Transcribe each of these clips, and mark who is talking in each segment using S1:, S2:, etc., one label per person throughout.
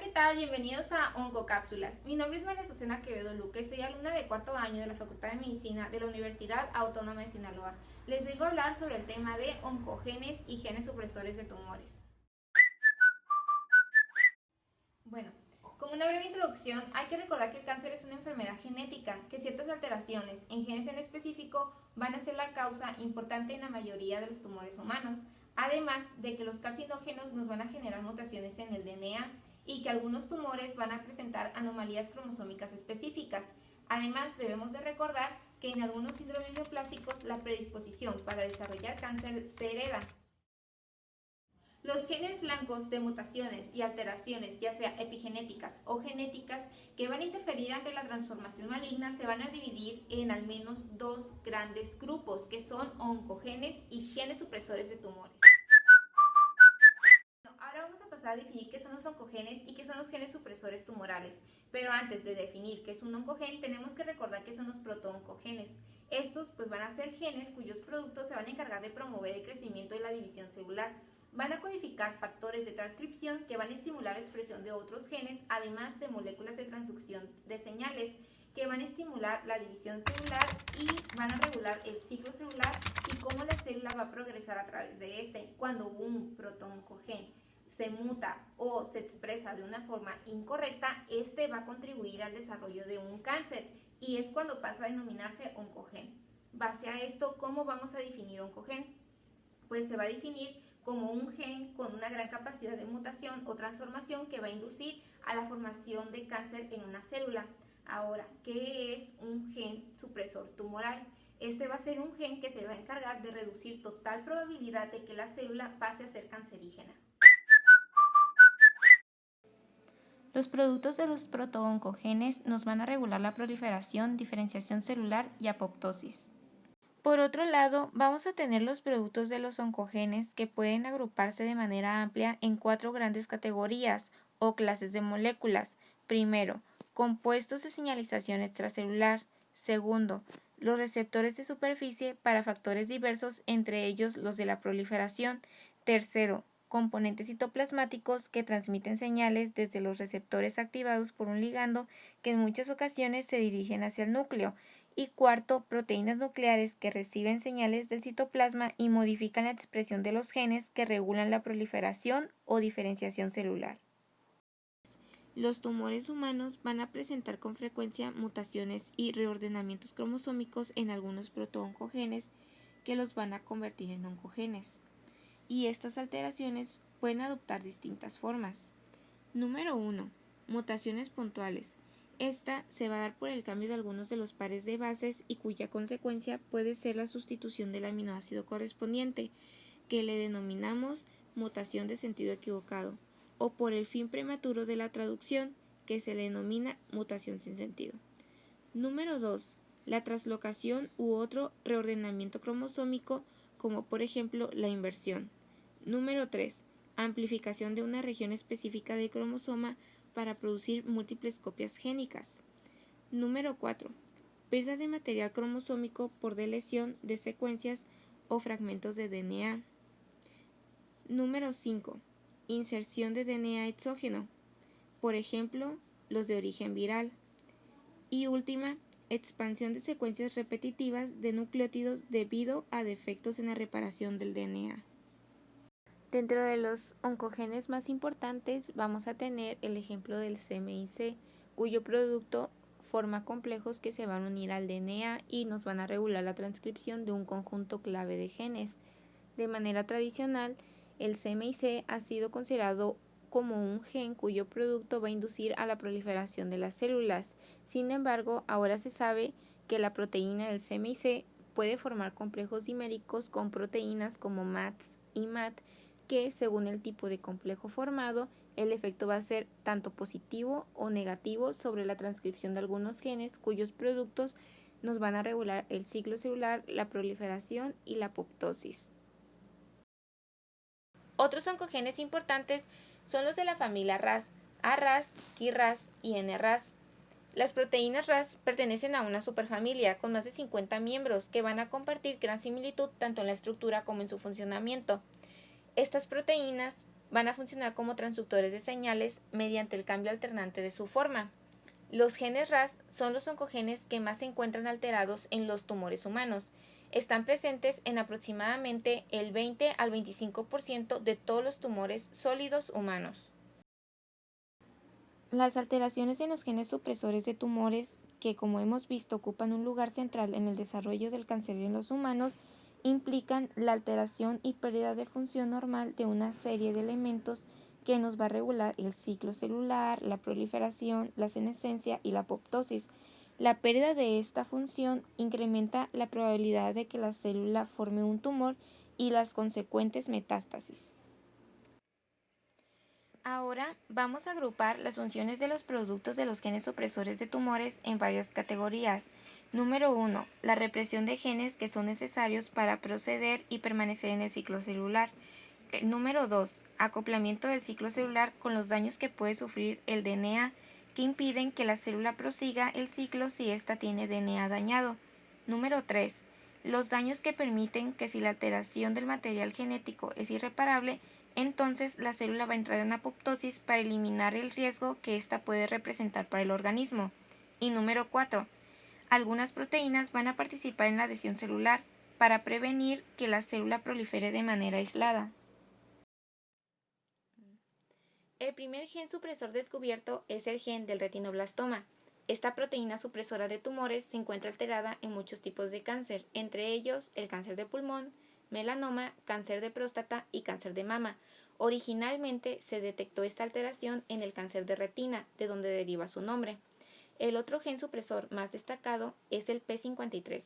S1: ¿qué tal? Bienvenidos a Oncocápsulas. Mi nombre es María Susana Quevedo Luque, soy alumna de cuarto año de la Facultad de Medicina de la Universidad Autónoma de Sinaloa. Les vengo a hablar sobre el tema de oncogenes y genes supresores de tumores. Bueno, como una breve introducción, hay que recordar que el cáncer es una enfermedad genética, que ciertas alteraciones en genes en específico van a ser la causa importante en la mayoría de los tumores humanos, además de que los carcinógenos nos van a generar mutaciones en el DNA y que algunos tumores van a presentar anomalías cromosómicas específicas. Además, debemos de recordar que en algunos síndromes neoplásicos la predisposición para desarrollar cáncer se hereda. Los genes blancos de mutaciones y alteraciones, ya sea epigenéticas o genéticas, que van a interferir ante la transformación maligna, se van a dividir en al menos dos grandes grupos, que son oncogenes y genes supresores de tumores. Ahora vamos a pasar a definir qué son los oncogenes y qué son los genes supresores tumorales. Pero antes de definir qué es un oncogen, tenemos que recordar qué son los protooncogenes. Estos pues van a ser genes cuyos productos se van a encargar de promover el crecimiento y la división celular. Van a codificar factores de transcripción que van a estimular la expresión de otros genes, además de moléculas de transducción de señales que van a estimular la división celular y van a regular el ciclo celular y cómo la célula va a progresar a través de este. Cuando un protooncogen se muta o se expresa de una forma incorrecta, este va a contribuir al desarrollo de un cáncer y es cuando pasa a denominarse oncogen. Base a esto, ¿cómo vamos a definir oncogen? Pues se va a definir como un gen con una gran capacidad de mutación o transformación que va a inducir a la formación de cáncer en una célula. Ahora, ¿qué es un gen supresor tumoral? Este va a ser un gen que se va a encargar de reducir total probabilidad de que la célula pase a ser cancerígena. Los productos de los protooncogenes nos van a regular la proliferación, diferenciación celular y apoptosis. Por otro lado, vamos a tener los productos de los oncogenes que pueden agruparse de manera amplia en 4 grandes categorías o clases de moléculas. Primero, compuestos de señalización extracelular. Segundo, los receptores de superficie para factores diversos, entre ellos los de la proliferación. Tercero, componentes citoplasmáticos que transmiten señales desde los receptores activados por un ligando que en muchas ocasiones se dirigen hacia el núcleo. Y cuarto, proteínas nucleares que reciben señales del citoplasma y modifican la expresión de los genes que regulan la proliferación o diferenciación celular. Los tumores humanos van a presentar con frecuencia mutaciones y reordenamientos cromosómicos en algunos protooncogenes que los van a convertir en oncogenes. Y estas alteraciones pueden adoptar distintas formas. Número 1. Mutaciones puntuales. Esta se va a dar por el cambio de algunos de los pares de bases y cuya consecuencia puede ser la sustitución del aminoácido correspondiente, que le denominamos mutación de sentido equivocado, o por el fin prematuro de la traducción, que se le denomina mutación sin sentido. Número 2. La translocación u otro reordenamiento cromosómico, como por ejemplo la inversión. Número 3. Amplificación de una región específica del cromosoma para producir múltiples copias génicas. Número 4. Pérdida de material cromosómico por delesión de secuencias o fragmentos de DNA. Número 5. Inserción de DNA exógeno, por ejemplo, los de origen viral. Y última, expansión de secuencias repetitivas de nucleótidos debido a defectos en la reparación del DNA. Dentro de los oncogenes más importantes vamos a tener el ejemplo del CMYC, cuyo producto forma complejos que se van a unir al DNA y nos van a regular la transcripción de un conjunto clave de genes. De manera tradicional, el CMYC ha sido considerado como un gen cuyo producto va a inducir a la proliferación de las células. Sin embargo, ahora se sabe que la proteína del CMYC puede formar complejos diméricos con proteínas como MATS y MAT, que según el tipo de complejo formado, el efecto va a ser tanto positivo o negativo sobre la transcripción de algunos genes cuyos productos nos van a regular el ciclo celular, la proliferación y la apoptosis. Otros oncogenes importantes son los de la familia RAS, ARAS, KRAS y NRAS. Las proteínas RAS pertenecen a una superfamilia con más de 50 miembros que van a compartir gran similitud tanto en la estructura como en su funcionamiento. Estas proteínas van a funcionar como transductores de señales mediante el cambio alternante de su forma. Los genes RAS son los oncogenes que más se encuentran alterados en los tumores humanos. Están presentes en aproximadamente el 20 al 25% de todos los tumores sólidos humanos. Las alteraciones en los genes supresores de tumores, que como hemos visto ocupan un lugar central en el desarrollo del cáncer en los humanos, implican la alteración y pérdida de función normal de una serie de elementos que nos va a regular el ciclo celular, la proliferación, la senescencia y la apoptosis. La pérdida de esta función incrementa la probabilidad de que la célula forme un tumor y las consecuentes metástasis. Ahora vamos a agrupar las funciones de los productos de los genes supresores de tumores en varias categorías. Número 1. La represión de genes que son necesarios para proceder y permanecer en el ciclo celular. Número 2. Acoplamiento del ciclo celular con los daños que puede sufrir el DNA, que impiden que la célula prosiga el ciclo si ésta tiene DNA dañado. Número 3. Los daños que permiten que si la alteración del material genético es irreparable, entonces la célula va a entrar en apoptosis para eliminar el riesgo que ésta puede representar para el organismo. Y número 4. Algunas proteínas van a participar en la adhesión celular para prevenir que la célula prolifere de manera aislada. El primer gen supresor descubierto es el gen del retinoblastoma. Esta proteína supresora de tumores se encuentra alterada en muchos tipos de cáncer, entre ellos el cáncer de pulmón, melanoma, cáncer de próstata y cáncer de mama. Originalmente se detectó esta alteración en el cáncer de retina, de donde deriva su nombre. El otro gen supresor más destacado es el P53.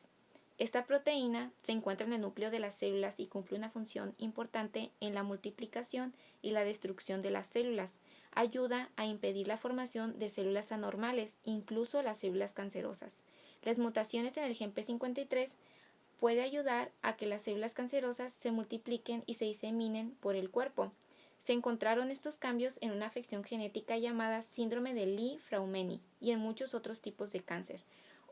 S1: Esta proteína se encuentra en el núcleo de las células y cumple una función importante en la multiplicación y la destrucción de las células. Ayuda a impedir la formación de células anormales, incluso las células cancerosas. Las mutaciones en el gen P53 puede ayudar a que las células cancerosas se multipliquen y se diseminen por el cuerpo. Se encontraron estos cambios en una afección genética llamada síndrome de Li-Fraumeni y en muchos otros tipos de cáncer.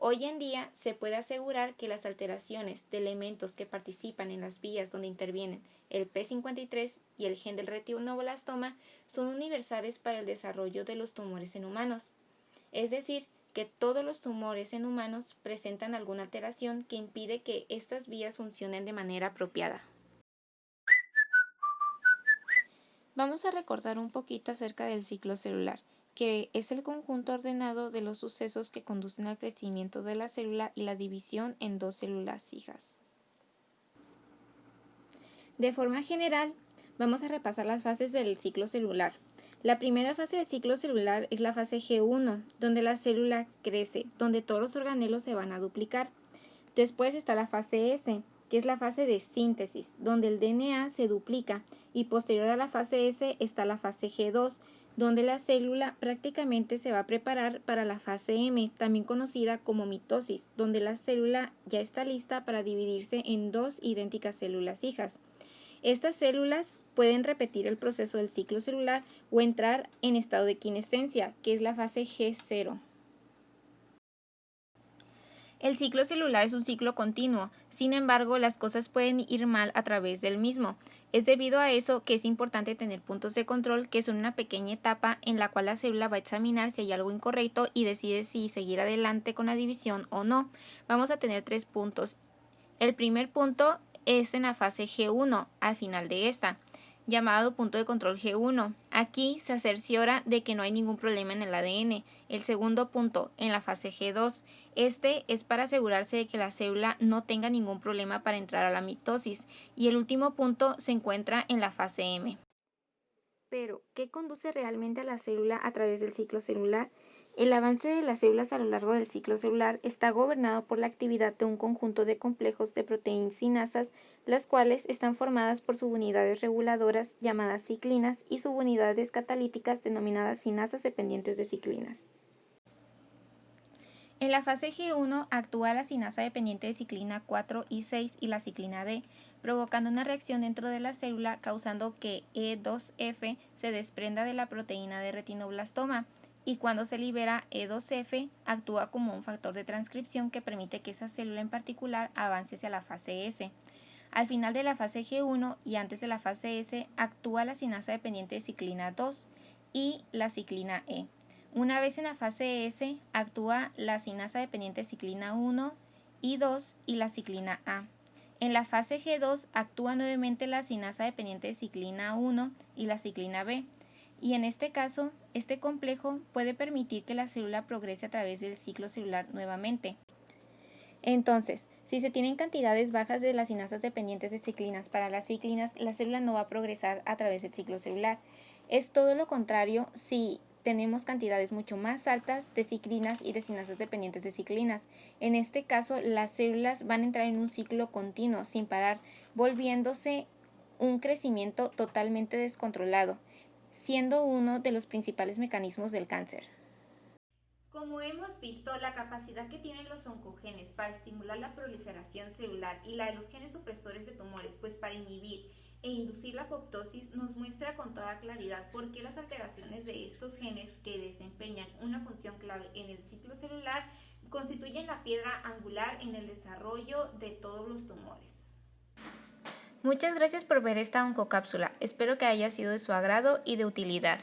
S1: Hoy en día se puede asegurar que las alteraciones de elementos que participan en las vías donde intervienen el P53 y el gen del retinoblastoma son universales para el desarrollo de los tumores en humanos. Es decir, que todos los tumores en humanos presentan alguna alteración que impide que estas vías funcionen de manera apropiada. Vamos a recordar un poquito acerca del ciclo celular, que es el conjunto ordenado de los sucesos que conducen al crecimiento de la célula y la división en dos células hijas. De forma general, vamos a repasar las fases del ciclo celular. La primera fase del ciclo celular es la fase G1, donde la célula crece, donde todos los organelos se van a duplicar. Después está la fase S, que es la fase de síntesis, donde el DNA se duplica, y posterior a la fase S está la fase G2, donde la célula prácticamente se va a preparar para la fase M, también conocida como mitosis, donde la célula ya está lista para dividirse en dos idénticas células hijas. Estas células pueden repetir el proceso del ciclo celular o entrar en estado de quiescencia, que es la fase G0. El ciclo celular es un ciclo continuo, sin embargo, las cosas pueden ir mal a través del mismo. Es debido a eso que es importante tener puntos de control, que son una pequeña etapa en la cual la célula va a examinar si hay algo incorrecto y decide si seguir adelante con la división o no. Vamos a tener 3 puntos. El primer punto es en la fase G1, al final de esta, llamado punto de control G1. Aquí se cerciora de que no hay ningún problema en el ADN. El segundo punto, en la fase G2, este es para asegurarse de que la célula no tenga ningún problema para entrar a la mitosis. Y el último punto se encuentra en la fase M. Pero, ¿qué conduce realmente a la célula a través del ciclo celular? El avance de las células a lo largo del ciclo celular está gobernado por la actividad de un conjunto de complejos de proteínas sinasas, las cuales están formadas por subunidades reguladoras llamadas ciclinas y subunidades catalíticas denominadas sinasas dependientes de ciclinas. En la fase G1 actúa la sinasa dependiente de ciclina 4 y 6 y la ciclina D, provocando una reacción dentro de la célula causando que E2F se desprenda de la proteína de retinoblastoma, y cuando se libera E2F actúa como un factor de transcripción que permite que esa célula en particular avance hacia la fase S. Al final de la fase G1 y antes de la fase S actúa la cinasa dependiente de ciclina 2 y la ciclina E. Una vez en la fase S actúa la cinasa dependiente de ciclina 1 y 2 y la ciclina A. En la fase G2 actúa nuevamente la cinasa dependiente de ciclina 1 y la ciclina B. Y en este caso, este complejo puede permitir que la célula progrese a través del ciclo celular nuevamente. Entonces, si se tienen cantidades bajas de las cinasas dependientes de ciclinas para las ciclinas, la célula no va a progresar a través del ciclo celular. Es todo lo contrario si tenemos cantidades mucho más altas de ciclinas y de cinasas dependientes de ciclinas. En este caso, las células van a entrar en un ciclo continuo, sin parar, volviéndose un crecimiento totalmente descontrolado, siendo uno de los principales mecanismos del cáncer. Como hemos visto, la capacidad que tienen los oncogenes para estimular la proliferación celular y la de los genes supresores de tumores, pues para inhibir e inducir la apoptosis, nos muestra con toda claridad por qué las alteraciones de estos genes que desempeñan una función clave en el ciclo celular constituyen la piedra angular en el desarrollo de todos los tumores. Muchas gracias por ver esta oncocápsula. Espero que haya sido de su agrado y de utilidad.